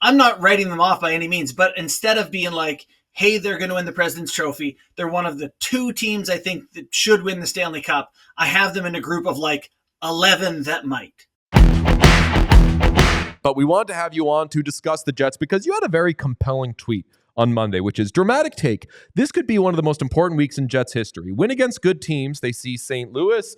I'm not writing them off by any means, but instead of being like, hey, they're going to win the President's Trophy, they're one of the two teams I think that should win the Stanley Cup. I have them in a group of like 11 that might. But we want to have you on to discuss the Jets because you had a very compelling tweet on Monday, which is dramatic take. This could be one of the most important weeks in Jets history. Win against good teams. They see St. Louis,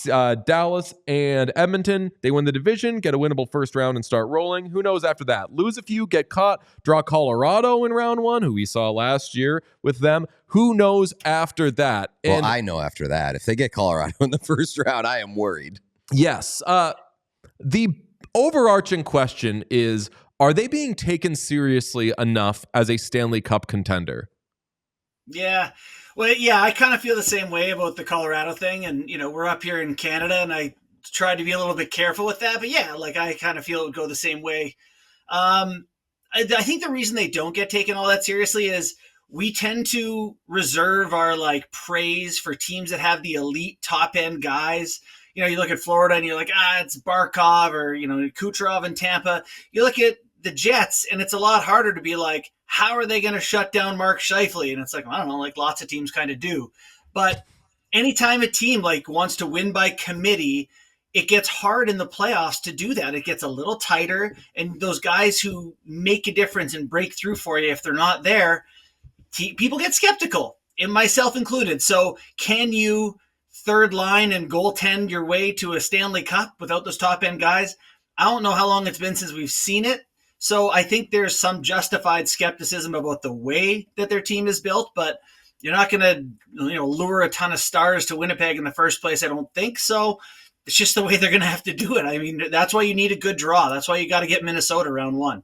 Dallas, and Edmonton. They win the division, get a winnable first round, and start rolling. Who knows after that? Lose a few, get caught, draw Colorado in round one, who we saw last year with them. Who knows after that? Well, I know after that. If they get Colorado in the first round, I am worried. Yes. The overarching question is, are they being taken seriously enough as a Stanley Cup contender? Yeah. Well, yeah, I kind of feel the same way about the Colorado thing. And, we're up here in Canada and I tried to be a little bit careful with that. But yeah, like I kind of feel it would go the same way. I think the reason they don't get taken all that seriously is we tend to reserve our like praise for teams that have the elite top end guys. You look at Florida and you're like, it's Barkov or, Kucherov in Tampa. You look at the Jets and it's a lot harder to be like, how are they going to shut down Mark Scheifele? And it's like, I don't know, like lots of teams kind of do. But anytime a team like wants to win by committee, it gets hard in the playoffs to do that. It gets a little tighter. And those guys who make a difference and break through for you, if they're not there, people get skeptical, and myself included. So can you third line and goaltend your way to a Stanley Cup without those top end guys? I don't know how long it's been since we've seen it. So I think there's some justified skepticism about the way that their team is built, but you're not going to, lure a ton of stars to Winnipeg in the first place. I don't think so. It's just the way they're going to have to do it. I mean, that's why you need a good draw. That's why you got to get Minnesota round one.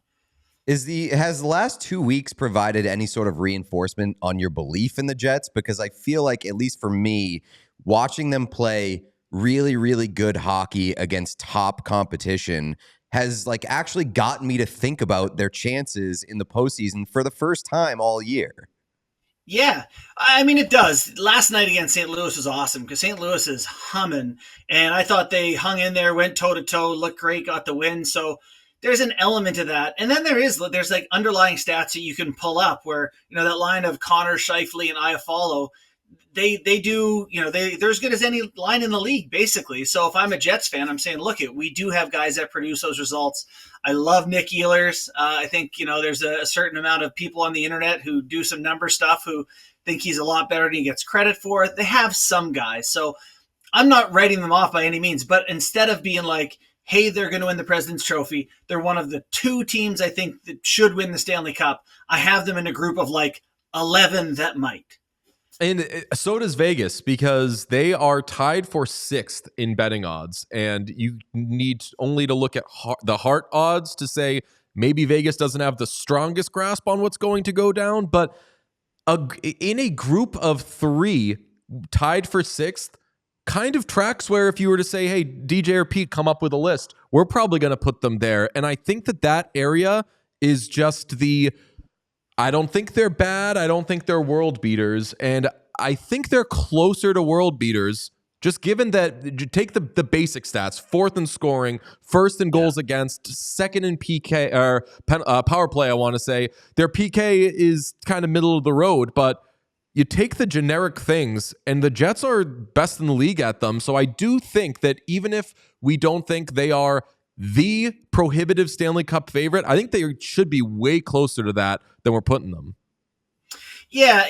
Has the last 2 weeks provided any sort of reinforcement on your belief in the Jets? Because I feel like, at least for me, watching them play really, really good hockey against top competition has like actually gotten me to think about their chances in the postseason for the first time all year. Yeah, I mean, it does. Last night against St. Louis was awesome because St. Louis is humming, and I thought they hung in there, went toe-to-toe, looked great, got the win. So there's an element of that. And then there's like underlying stats that you can pull up where, that line of Connor, Scheifele, and Iafallo, they do, they're as good as any line in the league, basically. So if I'm a Jets fan, I'm saying, look, we do have guys that produce those results. I love Nick Ehlers. I think, there's a certain amount of people on the internet who do some number stuff who think he's a lot better than he gets credit for. They have some guys. So I'm not writing them off by any means, but instead of being like, hey, they're going to win the President's Trophy, they're one of the two teams I think that should win the Stanley Cup. I have them in a group of like 11 that might. And so does Vegas, because they are tied for 6th in betting odds. And you need only to look at the Hart odds to say maybe Vegas doesn't have the strongest grasp on what's going to go down. But in a group of 3 tied for 6th, kind of tracks where if you were to say, hey, DJ or Pete, come up with a list, we're probably going to put them there. And I think that area is just I don't think they're bad. I don't think they're world beaters. And I think they're closer to world beaters, just given that you take the basic stats: 4th in scoring, 1st in goals against, 2nd in PK or power play. I want to say their PK is kind of middle of the road, but you take the generic things and the Jets are best in the league at them. So I do think that even if we don't think they are the prohibitive Stanley Cup favorite, I think they should be way closer to that than we're putting them. Yeah,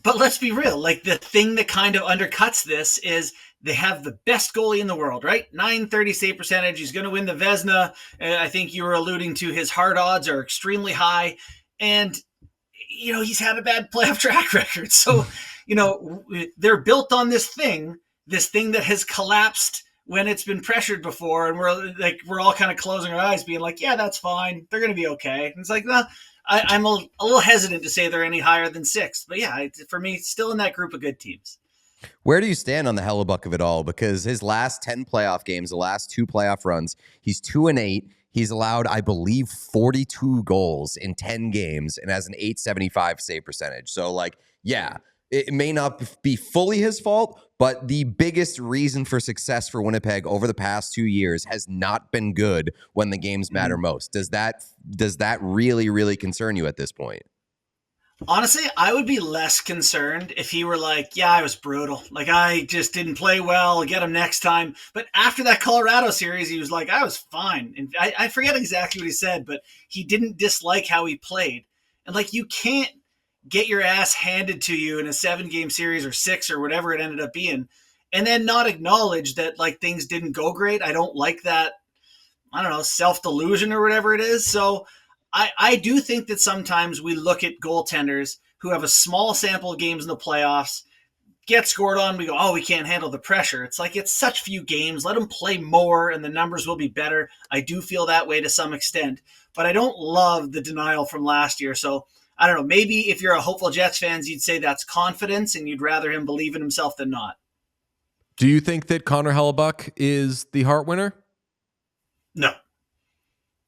but let's be real. Like, the thing that kind of undercuts this is they have the best goalie in the world, right? .930 save percentage. He's going to win the Vezina. I think you were alluding to his hard odds are extremely high. And, he's had a bad playoff track record. So, they're built on this thing that has collapsed when it's been pressured before, and we're all kind of closing our eyes being like, yeah, that's fine, they're going to be okay. And it's like, well, I'm a little hesitant to say they're any higher than 6th, but yeah, for me, still in that group of good teams. Where do you stand on the Hellebuyck of it all? Because his last 10 playoff games, the last 2 playoff runs, he's 2-8. He's allowed, I believe, 42 goals in 10 games and has an .875 save percentage. So, like, yeah, it may not be fully his fault, but the biggest reason for success for Winnipeg over the past 2 years has not been good when the games matter most. Does that really, really concern you at this point? Honestly, I would be less concerned if he were like, yeah, I was brutal. Like, I just didn't play well. I'll get him next time. But after that Colorado series, he was like, I was fine. And I forget exactly what he said, but he didn't dislike how he played. And, like, you can't get your ass handed to you in a 7-game series or 6 or whatever it ended up being, and then not acknowledge that, like, things didn't go great. I don't like that, I don't know, self-delusion or whatever it is. So I do think that sometimes we look at goaltenders who have a small sample of games in the playoffs, get scored on, we go, oh, we can't handle the pressure. It's like, it's such few games. Let them play more and the numbers will be better. I do feel that way to some extent, but I don't love the denial from last year. So I don't know, maybe if you're a hopeful Jets fan, you'd say that's confidence and you'd rather him believe in himself than not. Do you think that Connor Hellebuyck is the Hart winner? No.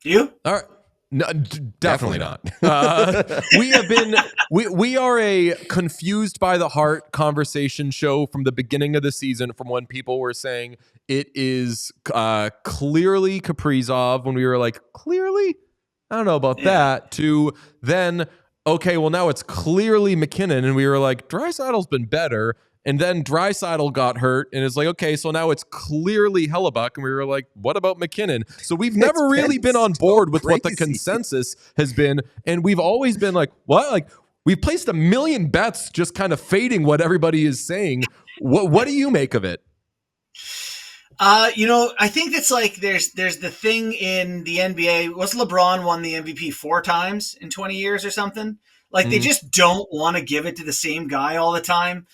Do you? All right. No, definitely not. We are a confused by the Hart conversation show from the beginning of the season, from when people were saying it is clearly Kaprizov, when we were like, clearly? I don't know about that, to then, okay, well, now it's clearly McKinnon, and we were like, Draisaitl's been better. And then Draisaitl got hurt, and it's like, okay, so now it's clearly Hellebuyck, and we were like, what about McKinnon? So we've never really been on board with what the consensus has been, and we've always been like, what? Like, we've placed 1 million bets just kind of fading what everybody is saying. What do you make of it? I think it's like there's the thing in the NBA. Was LeBron won the MVP 4 times in 20 years or something? Like, they just don't want to give it to the same guy all the time.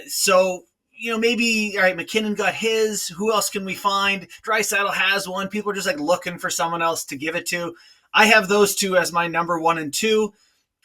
So, maybe, all right, McKinnon got his. Who else can we find? Draisaitl has one. People are just like looking for someone else to give it to. I have those two as my number 1 and 2.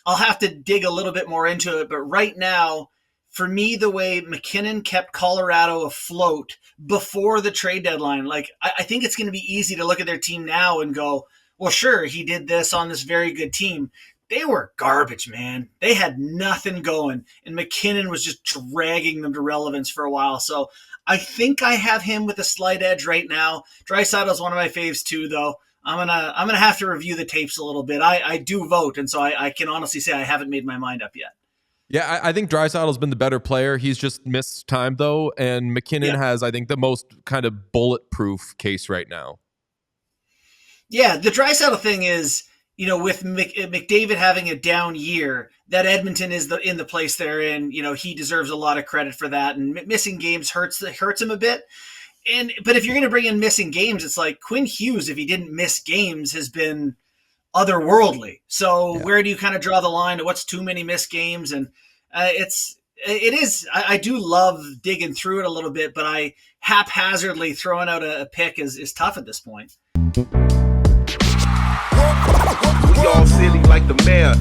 I'll have to dig a little bit more into it. But right now, for me, the way McKinnon kept Colorado afloat before the trade deadline, like, I think it's going to be easy to look at their team now and go, well, sure, he did this on this very good team. They were garbage, man. They had nothing going, and McKinnon was just dragging them to relevance for a while. So I think I have him with a slight edge right now. Draisaitl is one of my faves too, though. I'm gonna have to review the tapes a little bit. I do vote, and so I can honestly say I haven't made my mind up yet. Yeah, I think Draisaitl's been the better player. He's just missed time, though, and McKinnon has, I think, the most kind of bulletproof case right now. Yeah, the Draisaitl thing is, with McDavid having a down year, that Edmonton is in the place they're in. He deserves a lot of credit for that. And missing games hurts him a bit. But if you're going to bring in missing games, it's like Quinn Hughes, if he didn't miss games, has been otherworldly. So where do you kind of draw the line at what's too many missed games? And I do love digging through it a little bit, but I haphazardly throwing out a pick is tough at this point. We all silly like the mayor.